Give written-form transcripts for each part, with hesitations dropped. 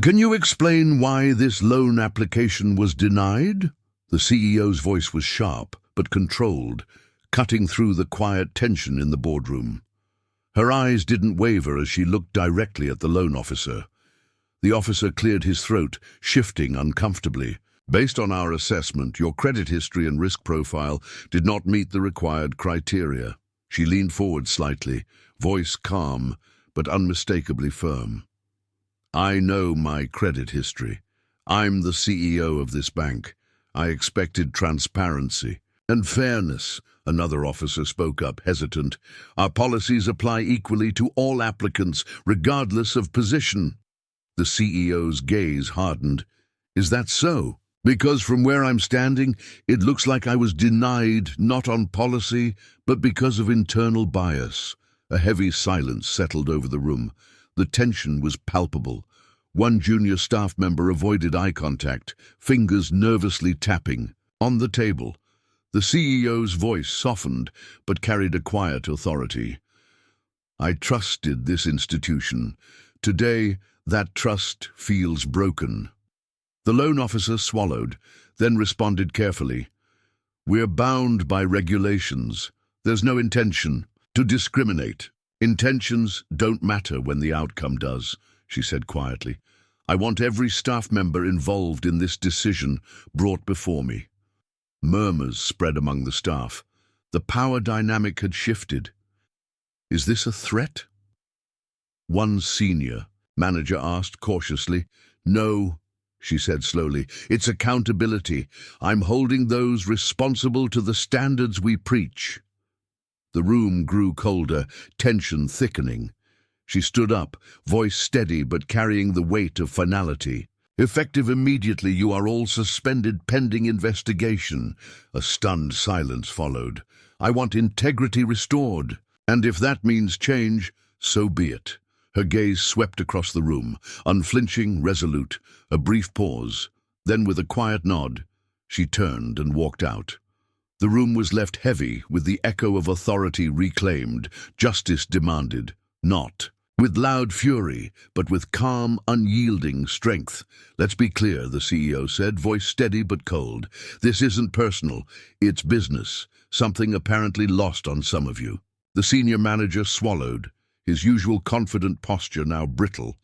Can you explain why this loan application was denied? The CEO's voice was sharp but controlled, cutting through the quiet tension in the boardroom. Her eyes didn't waver as she looked directly at the loan officer. The officer cleared his throat, shifting uncomfortably. Based on our assessment, your credit history and risk profile did not meet the required criteria. She leaned forward slightly, voice calm but unmistakably firm. I know my credit history. I'm the CEO of this bank. I expected transparency and fairness. Another officer spoke up, hesitant. Our policies apply equally to all applicants, regardless of position. The CEO's gaze hardened. Is that so? Because from where I'm standing, it looks like I was denied not on policy, but because of internal bias. A heavy silence settled over the room. The tension was palpable. One junior staff member avoided eye contact, fingers nervously tapping. On the table, the CEO's voice softened, but carried a quiet authority. I trusted this institution. Today, that trust feels broken. The loan officer swallowed, then responded carefully. We're bound by regulations. There's no intention to discriminate. Intentions don't matter when the outcome does, she said quietly. I want every staff member involved in this decision brought before me. Murmurs spread among the staff. The power dynamic had shifted. Is this a threat? One senior manager asked cautiously. No, she said slowly. It's accountability. I'm holding those responsible to the standards we preach. The room grew colder, tension thickening. She stood up, voice steady but carrying the weight of finality. Effective immediately, you are all suspended pending investigation. A stunned silence followed. I want integrity restored. And if that means change, so be it. Her gaze swept across the room, unflinching, resolute. A brief pause. Then with a quiet nod, she turned and walked out. The room was left heavy with the echo of authority reclaimed, justice demanded. Not with loud fury, but with calm, unyielding strength. Let's be clear, the CEO said, voice steady but cold. This isn't personal. It's business, something apparently lost on some of you. The senior manager swallowed, his usual confident posture now brittle.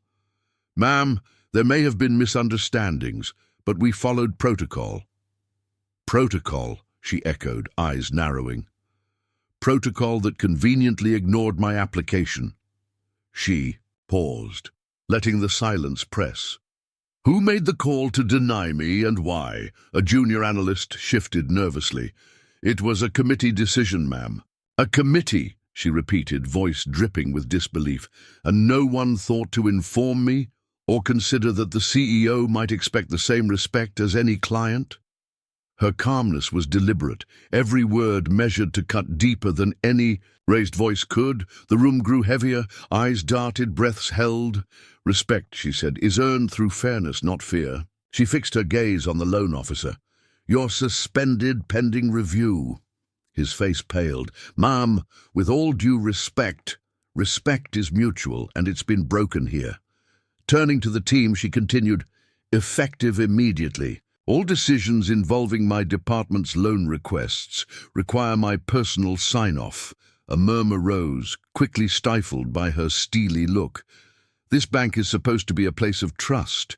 Ma'am, there may have been misunderstandings, but we followed protocol. Protocol, she echoed, eyes narrowing. Protocol that conveniently ignored my application. She paused, letting the silence press. Who made the call to deny me and why? A junior analyst shifted nervously. It was a committee decision, ma'am. A committee, she repeated, voice dripping with disbelief. And no one thought to inform me or consider that the CEO might expect the same respect as any client? Her calmness was deliberate, every word measured to cut deeper than any raised voice could. The room grew heavier, eyes darted, breaths held. Respect, she said, is earned through fairness, not fear. She fixed her gaze on the loan officer. You're suspended pending review. His face paled. Ma'am, with all due respect, respect is mutual, and it's been broken here. Turning to the team, she continued, effective immediately. All decisions involving my department's loan requests require my personal sign-off. A murmur rose, quickly stifled by her steely look. This bank is supposed to be a place of trust.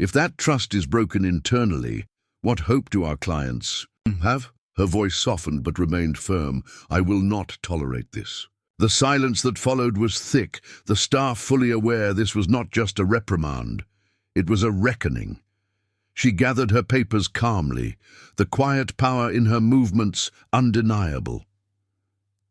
If that trust is broken internally, what hope do our clients have? Her voice softened but remained firm. I will not tolerate this. The silence that followed was thick, the staff fully aware this was not just a reprimand. It was a reckoning. She gathered her papers calmly, the quiet power in her movements undeniable.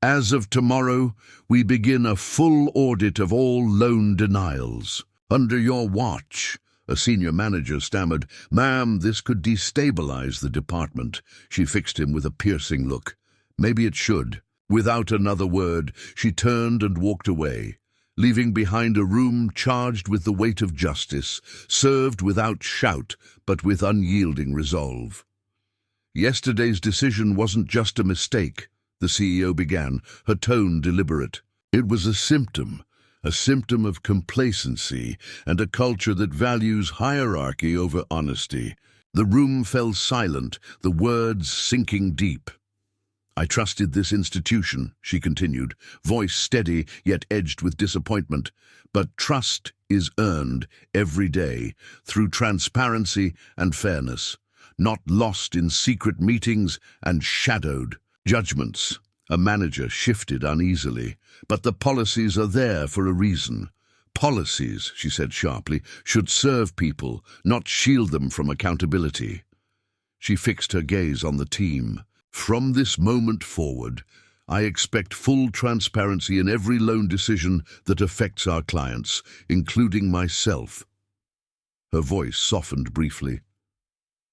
As of tomorrow, we begin a full audit of all loan denials. Under your watch, a senior manager stammered, Ma'am, this could destabilize the department. She fixed him with a piercing look. Maybe it should. Without another word, she turned and walked away, leaving behind a room charged with the weight of justice, served without shout, but with unyielding resolve. Yesterday's decision wasn't just a mistake, the CEO began, her tone deliberate. It was a symptom, a symptom of complacency and a culture that values hierarchy over honesty. The room fell silent, the words sinking deep. "I trusted this institution," she continued, voice steady yet edged with disappointment. "But trust is earned every day through transparency and fairness, not lost in secret meetings and shadowed judgments." A manager shifted uneasily. "But the policies are there for a reason. Policies," she said sharply, "should serve people, not shield them from accountability." She fixed her gaze on the team. "From this moment forward, I expect full transparency in every loan decision that affects our clients, including myself." Her voice softened briefly.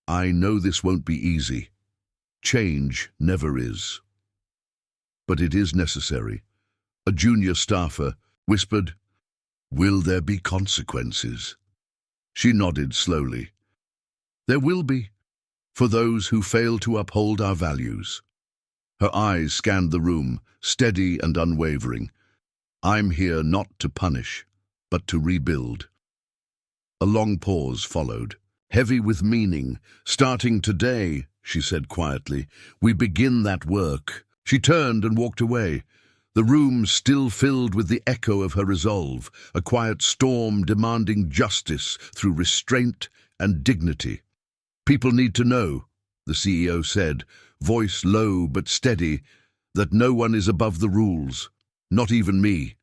"I know this won't be easy. Change never is. But it is necessary." A junior staffer whispered, "Will there be consequences?" She nodded slowly. "There will be, for those who fail to uphold our values." Her eyes scanned the room, steady and unwavering. "I'm here not to punish, but to rebuild." A long pause followed, heavy with meaning. "Starting today," she said quietly, "we begin that work." She turned and walked away, the room still filled with the echo of her resolve, a quiet storm demanding justice through restraint and dignity. "People need to know," the CEO said, voice low but steady, "that no one is above the rules, not even me."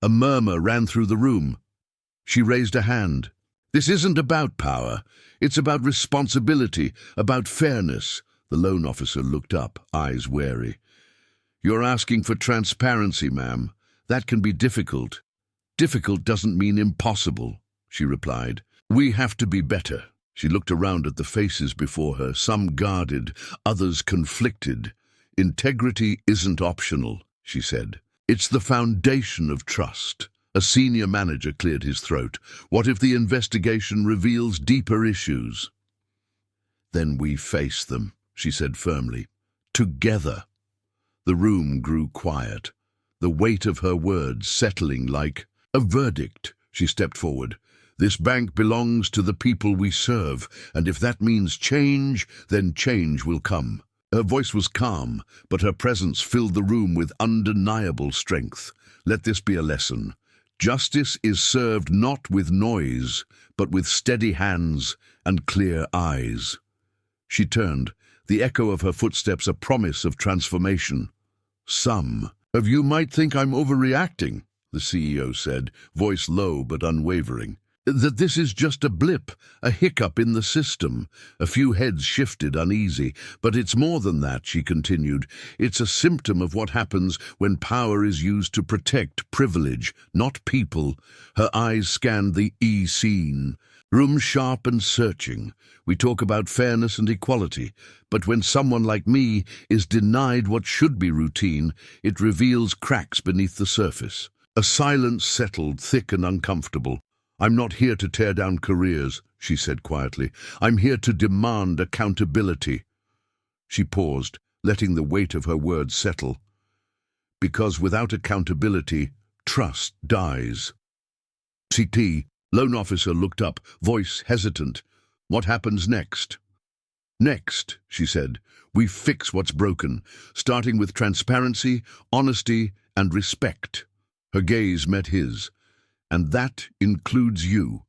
A murmur ran through the room. She raised a hand. "This isn't about power. It's about responsibility, about fairness." The loan officer looked up, eyes wary. "You're asking for transparency, ma'am. That can be difficult." "Difficult doesn't mean impossible," she replied. "We have to be better." She looked around at the faces before her, some guarded, others conflicted. "Integrity isn't optional," she said. "It's the foundation of trust." A senior manager cleared his throat. "What if the investigation reveals deeper issues?" "Then we face them," she said firmly. "Together." The room grew quiet, the weight of her words settling like a verdict. She stepped forward. "This bank belongs to the people we serve, and if that means change, then change will come." Her voice was calm, but her presence filled the room with undeniable strength. "Let this be a lesson. Justice is served not with noise, but with steady hands and clear eyes." She turned, the echo of her footsteps a promise of transformation. "Some of you might think I'm overreacting," the CEO said, voice low but unwavering. "That this is just a blip, a hiccup in the system." A few heads shifted uneasy. "But it's more than that," she continued. "It's a symptom of what happens when power is used to protect privilege, not people." Her eyes scanned the scene, room sharp and searching. "We talk about fairness and equality, but when someone like me is denied what should be routine, it reveals cracks beneath the surface." A silence settled, thick and uncomfortable. "I'm not here to tear down careers," she said quietly. "I'm here to demand accountability." She paused, letting the weight of her words settle. "Because without accountability, trust dies." CT, loan officer looked up, voice hesitant. "What happens next?" "Next," she said, "we fix what's broken, starting with transparency, honesty, and respect." Her gaze met his. "And that includes you."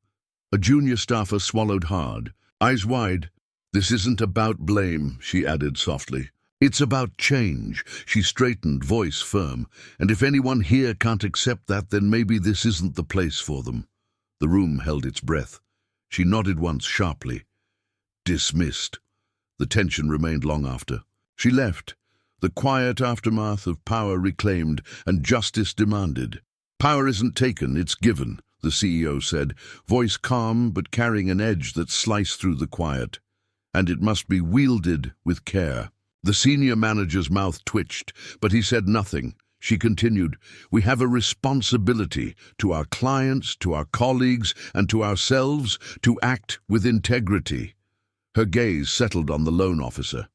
A junior staffer swallowed hard, eyes wide. "This isn't about blame," she added softly. "It's about change." She straightened, voice firm. "And if anyone here can't accept that, then maybe this isn't the place for them." The room held its breath. She nodded once sharply. Dismissed. The tension remained long after. She left, the quiet aftermath of power reclaimed and justice demanded. "Power isn't taken, it's given," the CEO said, voice calm but carrying an edge that sliced through the quiet. "And it must be wielded with care." The senior manager's mouth twitched, but he said nothing. She continued, "We have a responsibility to our clients, to our colleagues, and to ourselves to act with integrity." Her gaze settled on the loan officer.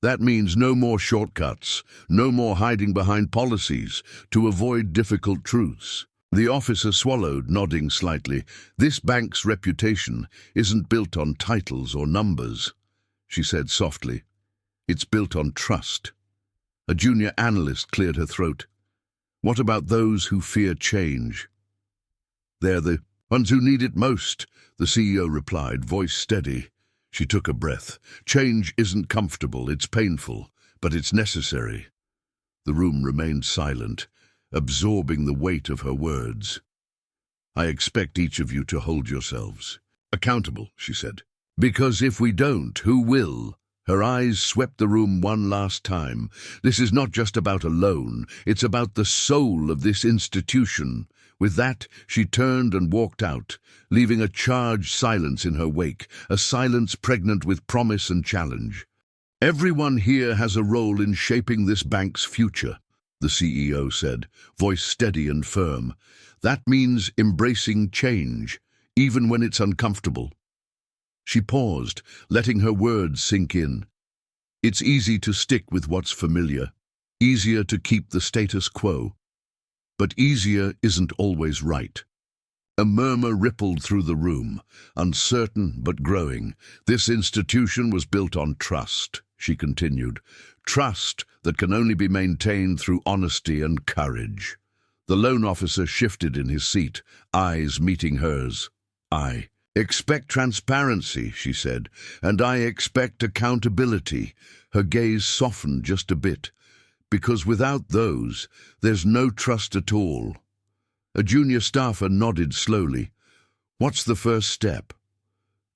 "That means no more shortcuts, no more hiding behind policies to avoid difficult truths." The officer swallowed, nodding slightly. "This bank's reputation isn't built on titles or numbers," she said softly. "It's built on trust." A junior analyst cleared her throat. "What about those who fear change?" "They're the ones who need it most," the CEO replied, voice steady. She took a breath. "Change isn't comfortable, it's painful, but it's necessary." The room remained silent, absorbing the weight of her words. "I expect each of you to hold yourselves accountable," she said. "Because if we don't, who will?" Her eyes swept the room one last time. "This is not just about a loan, it's about the soul of this institution." With that, she turned and walked out, leaving a charged silence in her wake, a silence pregnant with promise and challenge. "Everyone here has a role in shaping this bank's future," the CEO said, voice steady and firm. "That means embracing change, even when it's uncomfortable." She paused, letting her words sink in. It's easy to stick with what's familiar, easier to keep the status quo. But easier isn't always right. A murmur rippled through the room, uncertain but growing. "This institution was built on trust," she continued. "Trust that can only be maintained through honesty and courage." The loan officer shifted in his seat, eyes meeting hers. "I expect transparency," she said, "and I expect accountability." Her gaze softened just a bit. "Because without those, there's no trust at all." A junior staffer nodded slowly. "What's the first step?"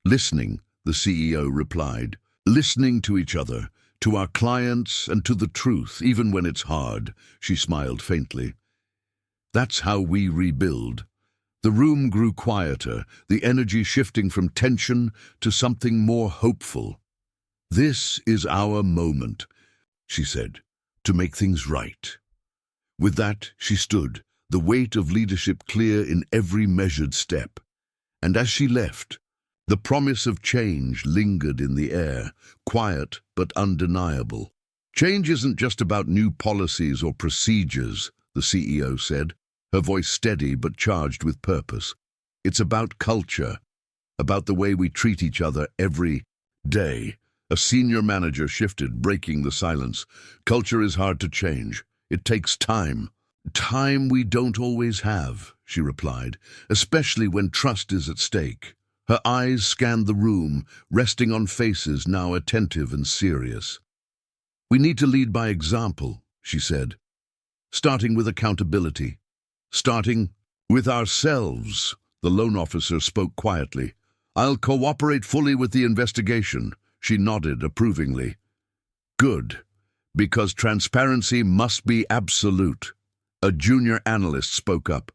"Listening," the CEO replied. "Listening to each other, to our clients, and to the truth, even when it's hard." She smiled faintly. "That's how we rebuild." The room grew quieter, the energy shifting from tension to something more hopeful. "This is our moment," she said, "to make things right." With that, she stood, the weight of leadership clear in every measured step. And as she left, the promise of change lingered in the air, quiet but undeniable. "Change isn't just about new policies or procedures," the CEO said, her voice steady but charged with purpose. "It's about culture, about the way we treat each other every day." A senior manager shifted, breaking the silence. "Culture is hard to change. It takes time." "Time we don't always have," she replied, "especially when trust is at stake." Her eyes scanned the room, resting on faces now attentive and serious. "We need to lead by example," she said, "starting with accountability. Starting with ourselves." The loan officer spoke quietly. "I'll cooperate fully with the investigation." She nodded approvingly. "Good, because transparency must be absolute." A junior analyst spoke up.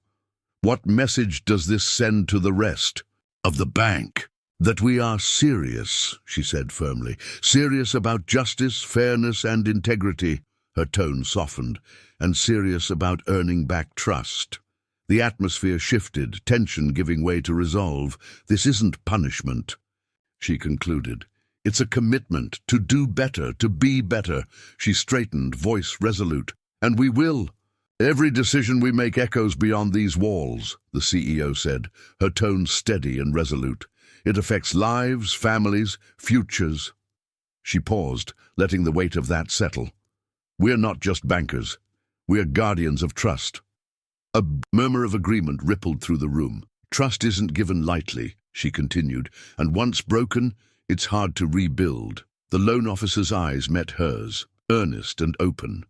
"What message does this send to the rest of the bank?" "That we are serious," she said firmly. "Serious about justice, fairness, and integrity." Her tone softened. "And serious about earning back trust." The atmosphere shifted, tension giving way to resolve. "This isn't punishment," she concluded. "It's a commitment to do better, to be better." She straightened, voice resolute. "And we will." "Every decision we make echoes beyond these walls," the CEO said, her tone steady and resolute. "It affects lives, families, futures." She paused, letting the weight of that settle. "We're not just bankers. We're guardians of trust." A murmur of agreement rippled through the room. "Trust isn't given lightly," she continued, "and once broken, it's hard to rebuild." The loan officer's eyes met hers, earnest and open.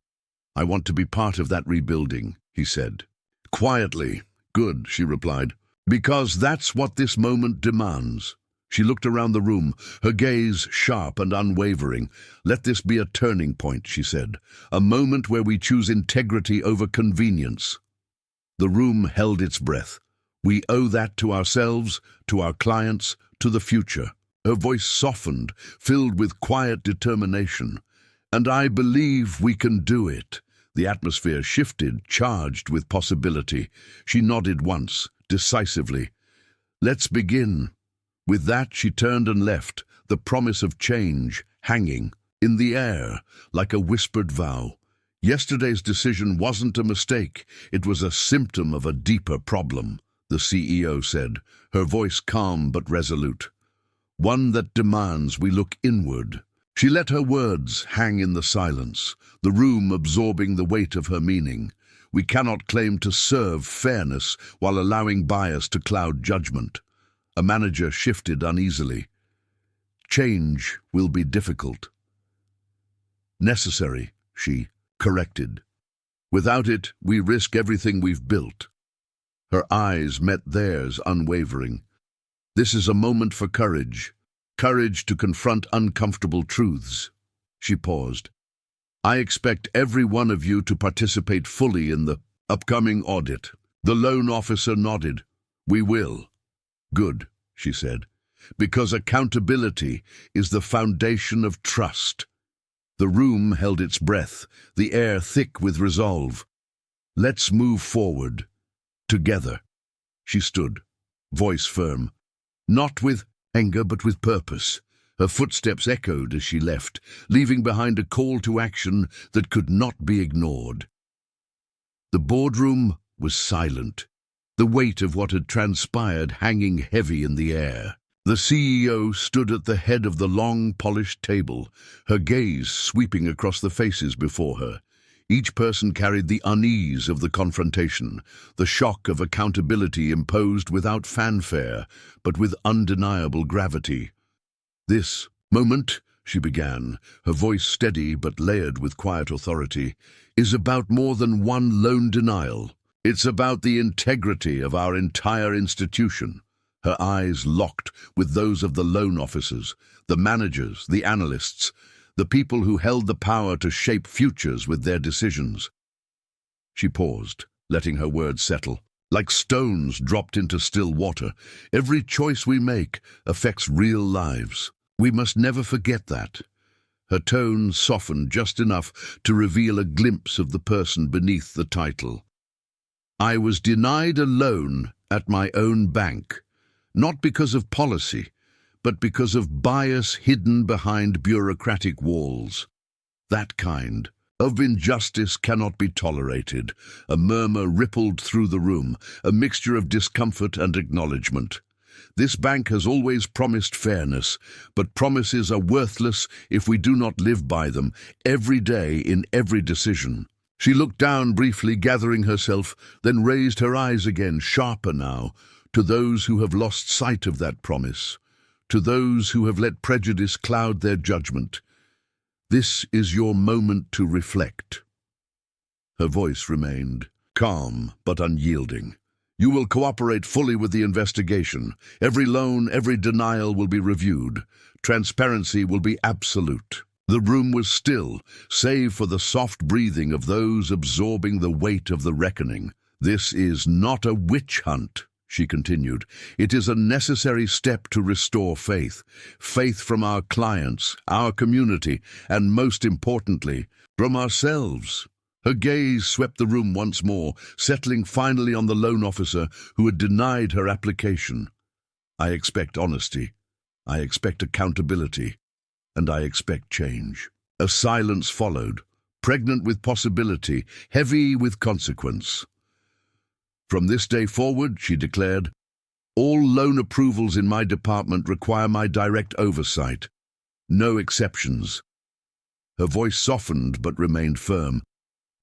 "I want to be part of that rebuilding," he said. Quietly. "Good," she replied, "because that's what this moment demands." She looked around the room, her gaze sharp and unwavering. "Let this be a turning point," she said, "a moment where we choose integrity over convenience." The room held its breath. "We owe that to ourselves, to our clients, to the future." Her voice softened, filled with quiet determination. "And I believe we can do it." The atmosphere shifted, charged with possibility. She nodded once, decisively. "Let's begin." With that, she turned and left, the promise of change hanging in the air like a whispered vow. Yesterday's decision wasn't a mistake. It was a symptom of a deeper problem, the CEO said, her voice calm but resolute. One that demands we look inward. She let her words hang in the silence, the room absorbing the weight of her meaning. We cannot claim to serve fairness while allowing bias to cloud judgment. A manager shifted uneasily. Change will be difficult. Necessary, she corrected. Without it, we risk everything we've built. Her eyes met theirs, unwavering. This is a moment for courage. Courage to confront uncomfortable truths. She paused. I expect every one of you to participate fully in the upcoming audit. The loan officer nodded. We will. Good, she said, because accountability is the foundation of trust. The room held its breath, the air thick with resolve. Let's move forward. Together. She stood, voice firm. Not with anger, but with purpose. Her footsteps echoed as she left, leaving behind a call to action that could not be ignored. The boardroom was silent, the weight of what had transpired hanging heavy in the air. The CEO stood at the head of the long, polished table, her gaze sweeping across the faces before her. Each person carried the unease of the confrontation, the shock of accountability imposed without fanfare, but with undeniable gravity. This moment, she began, her voice steady but layered with quiet authority, is about more than one loan denial. It's about the integrity of our entire institution. Her eyes locked with those of the loan officers, the managers, the analysts, the people who held the power to shape futures with their decisions. She paused, letting her words settle. Like stones dropped into still water, every choice we make affects real lives. We must never forget that. Her tone softened just enough to reveal a glimpse of the person beneath the title. I was denied a loan at my own bank. Not because of policy, but because of bias hidden behind bureaucratic walls. That kind of injustice cannot be tolerated. A murmur rippled through the room, a mixture of discomfort and acknowledgement. This bank has always promised fairness, but promises are worthless if we do not live by them every day in every decision. She looked down briefly, gathering herself, then raised her eyes again, sharper now, to those who have lost sight of that promise, to those who have let prejudice cloud their judgment. This is your moment to reflect. Her voice remained calm but unyielding. You will cooperate fully with the investigation. Every loan, every denial will be reviewed. Transparency will be absolute. The room was still, save for the soft breathing of those absorbing the weight of the reckoning. This is not a witch hunt, she continued. It is a necessary step to restore faith. Faith from our clients, our community, and most importantly, from ourselves. Her gaze swept the room once more, settling finally on the loan officer who had denied her application. I expect honesty. I expect accountability. And I expect change. A silence followed, pregnant with possibility, heavy with consequence. From this day forward, she declared, all loan approvals in my department require my direct oversight. No exceptions. Her voice softened but remained firm,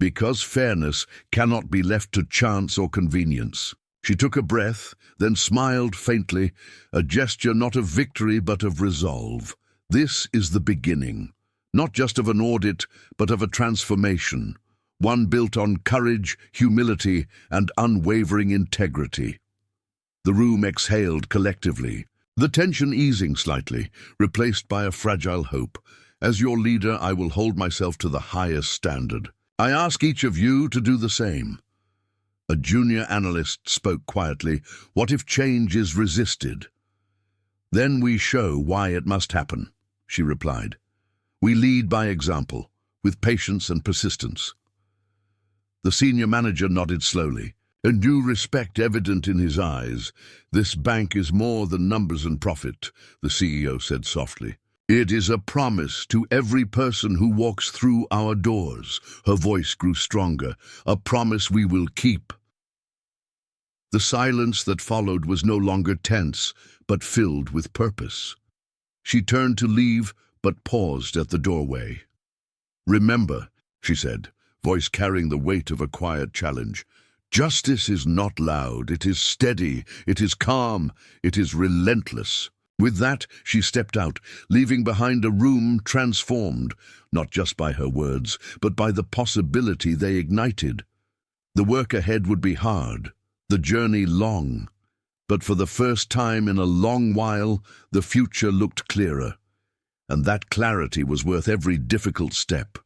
because fairness cannot be left to chance or convenience. She took a breath, then smiled faintly, a gesture not of victory but of resolve. This is the beginning, not just of an audit, but of a transformation. One built on courage, humility, and unwavering integrity. The room exhaled collectively, the tension easing slightly, replaced by a fragile hope. As your leader, I will hold myself to the highest standard. I ask each of you to do the same. A junior analyst spoke quietly. What if change is resisted? Then we show why it must happen, she replied. We lead by example, with patience and persistence. The senior manager nodded slowly, a new respect evident in his eyes. This bank is more than numbers and profit, the CEO said softly. It is a promise to every person who walks through our doors. Her voice grew stronger. A promise we will keep. The silence that followed was no longer tense, but filled with purpose. She turned to leave, but paused at the doorway. "Remember," she said, voice carrying the weight of a quiet challenge, "justice is not loud, it is steady, it is calm, it is relentless." With that, she stepped out, leaving behind a room transformed, not just by her words, but by the possibility they ignited. The work ahead would be hard, the journey long, but for the first time in a long while, the future looked clearer, and that clarity was worth every difficult step.